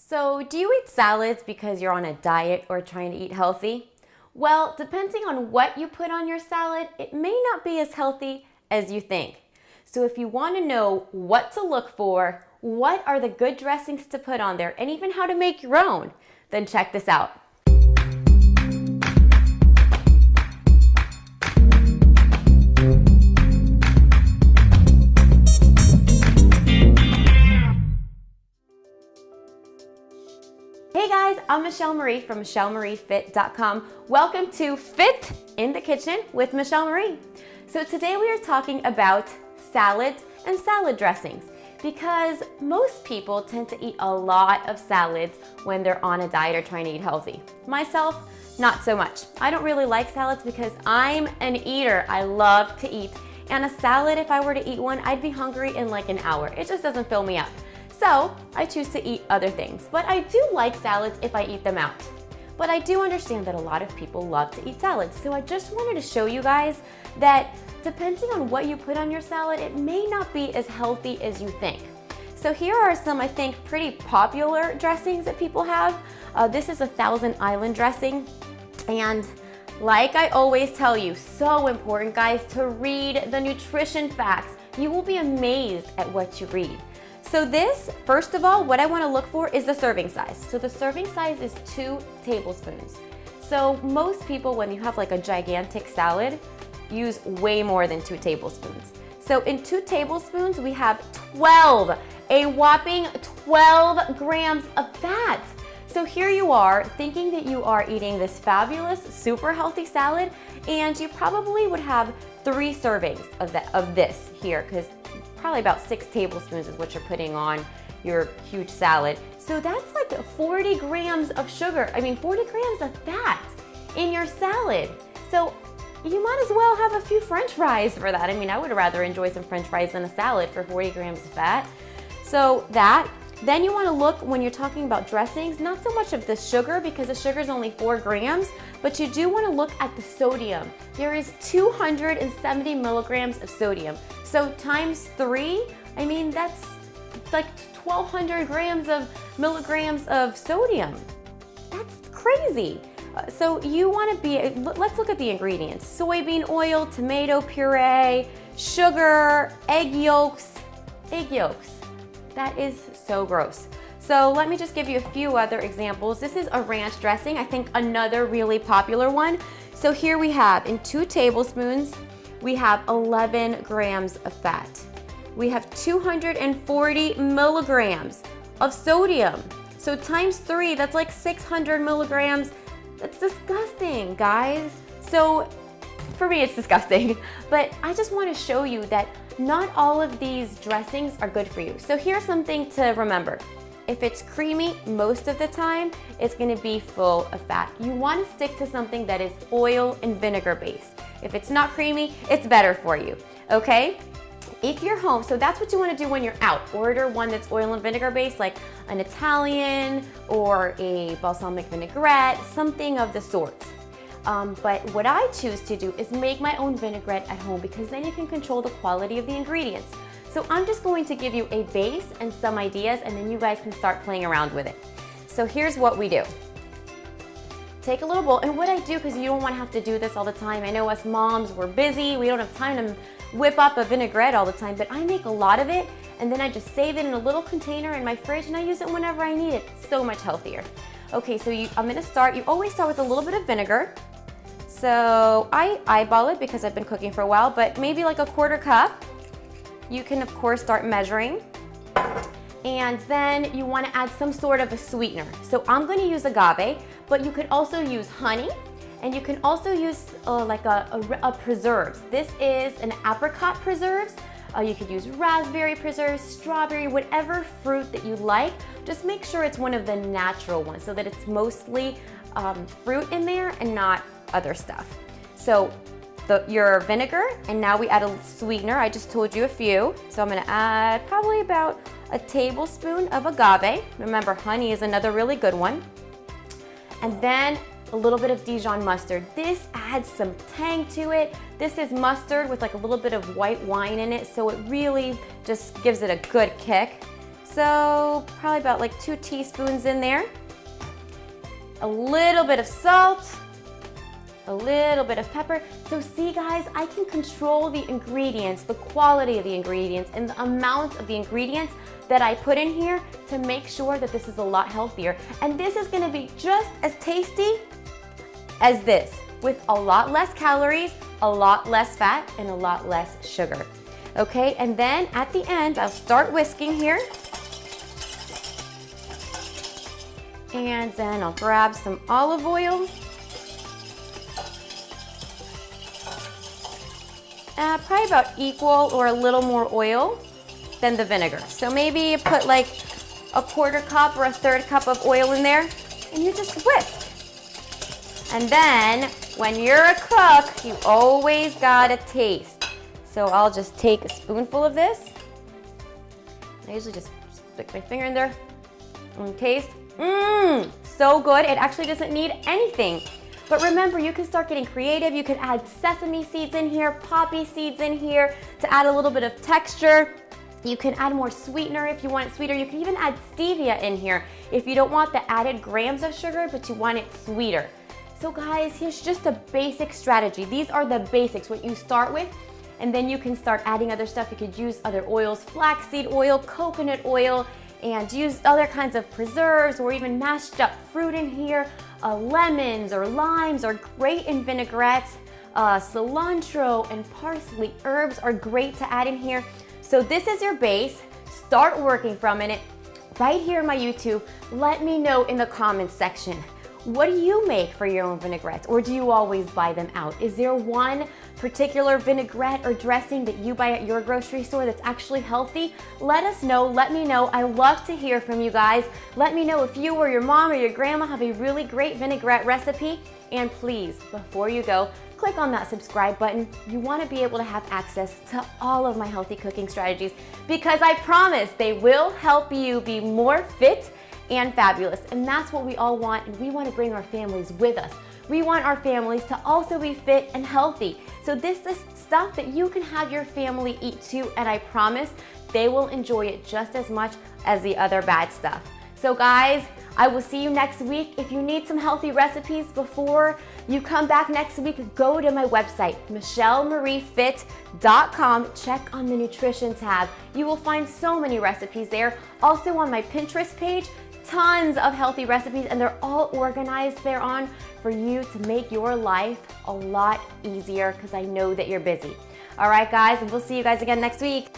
So, do you eat salads because you're on a diet or trying to eat healthy? Well, depending on what you put on your salad, it may not be as healthy as you think. So, if you want to know what to look for, what are the good dressings to put on there, and even how to make your own, then check this out. Hey guys, I'm Michelle Marie from MichelleMarieFit.com. Welcome to Fit in the Kitchen with Michelle Marie. So today we are talking about salads and salad dressings because most people tend to eat a lot of salads when they're on a diet or trying to eat healthy. Myself, not so much. I don't really like salads because I'm an eater. I love to eat. And a salad, if I were to eat one, I'd be hungry in like an hour. It just doesn't fill me up. So I choose to eat other things, but I do like salads if I eat them out. But I do understand that a lot of people love to eat salads. So I just wanted to show you guys that depending on what you put on your salad, it may not be as healthy as you think. So here are some, I think, pretty popular dressings that people have. This is a Thousand Island dressing. And like I always tell you, so important, guys, to read the nutrition facts. You will be amazed at what you read. So this, first of all, what I want to look for is the serving size. So the serving size is 2 tablespoons. So most people, when you have like a gigantic salad, use way more than 2 tablespoons. So in 2 tablespoons, we have 12, a whopping 12 grams of fat. So here you are thinking that you are eating this fabulous, super healthy salad, and you probably would have 3 servings of this here, because probably about 6 tablespoons is what you're putting on your huge salad. So that's like 40 grams of sugar. 40 grams of fat in your salad. So you might as well have a few French fries for that. I would rather enjoy some French fries than a salad for 40 grams of fat. So that. Then you want to look, when you're talking about dressings, not so much of the sugar because the sugar is only 4 grams, but you do want to look at the sodium. There is 270 milligrams of sodium. So times 3, that's like 1,200 milligrams of sodium. That's crazy. So you want to be, let's look at the ingredients. Soybean oil, tomato puree, sugar, egg yolks. That is so gross. So let me just give you a few other examples. This is a ranch dressing, I think another really popular one. So here we have, in 2 tablespoons, we have 11 grams of fat. We have 240 milligrams of sodium. So times 3, that's like 600 milligrams. That's disgusting, guys. So for me, it's disgusting. But I just want to show you that not all of these dressings are good for you. So here's something to remember. If it's creamy, most of the time, it's gonna be full of fat. You wanna stick to something that is oil and vinegar based. If it's not creamy, it's better for you, okay? If you're home, so that's what you wanna do when you're out. Order one that's oil and vinegar based, like an Italian or a balsamic vinaigrette, something of the sort. But what I choose to do is make my own vinaigrette at home because then you can control the quality of the ingredients. So I'm just going to give you a base and some ideas, and then you guys can start playing around with it. So here's what we do. Take a little bowl, and what I do, because you don't want to have to do this all the time. I know us moms, we're busy, we don't have time to whip up a vinaigrette all the time, but I make a lot of it, and then I just save it in a little container in my fridge, and I use it whenever I need it. So much healthier. Okay, so you always start with a little bit of vinegar. So I eyeball it because I've been cooking for a while, but maybe like a 1/4 cup. You can of course start measuring. And then you want to add some sort of a sweetener. So I'm going to use agave, but you could also use honey, and you can also use a preserves. This is an apricot preserves. You could use raspberry preserves, strawberry, whatever fruit that you like. Just make sure it's one of the natural ones so that it's mostly fruit in there and not other stuff. So your vinegar, and now we add a sweetener. I just told you a few. So I'm gonna add probably about a tablespoon of agave. Remember, honey is another really good one. And then a little bit of Dijon mustard. This adds some tang to it. This is mustard with like a little bit of white wine in it, so it really just gives it a good kick. So probably about like 2 teaspoons in there. A little bit of salt, a little bit of pepper. So see guys, I can control the ingredients, the quality of the ingredients, and the amount of the ingredients that I put in here to make sure that this is a lot healthier. And this is gonna be just as tasty as this, with a lot less calories, a lot less fat, and a lot less sugar. Okay, and then at the end, I'll start whisking here. And then I'll grab some olive oil. Probably about equal or a little more oil than the vinegar. So maybe you put like a 1/4 cup or a 1/3 cup of oil in there, and you just whisk. And then when you're a cook, you always gotta taste. So I'll just take a spoonful of this. I usually just stick my finger in there and taste. So good. It actually doesn't need anything. But remember, you can start getting creative. You can add sesame seeds in here, poppy seeds in here to add a little bit of texture. You can add more sweetener if you want it sweeter. You can even add stevia in here if you don't want the added grams of sugar, but you want it sweeter. So guys, here's just a basic strategy. These are the basics, what you start with, and then you can start adding other stuff. You could use other oils, flaxseed oil, coconut oil, and use other kinds of preserves or even mashed up fruit in here. Lemons or limes are great in vinaigrettes. Cilantro and parsley herbs are great to add in here. So this is your base. Start working from it. Right here in my YouTube, let me know in the comments section, what do you make for your own vinaigrettes, or do you always buy them out? Is there one particular vinaigrette or dressing that you buy at your grocery store that's actually healthy? Let us know, let me know. I love to hear from you guys. Let me know if you or your mom or your grandma have a really great vinaigrette recipe. And please, before you go, click on that subscribe button. You want to be able to have access to all of my healthy cooking strategies, because I promise they will help you be more fit and fabulous. And that's what we all want, and we want to bring our families with us. We want our families to also be fit and healthy. So this is stuff that you can have your family eat too, and I promise they will enjoy it just as much as the other bad stuff. So guys, I will see you next week. If you need some healthy recipes before you come back next week, go to my website, michellemariefit.com. Check on the nutrition tab. You will find so many recipes there. Also on my Pinterest page, tons of healthy recipes, and they're all organized thereon for you to make your life a lot easier, because I know that you're busy. All right, guys, and we'll see you guys again next week.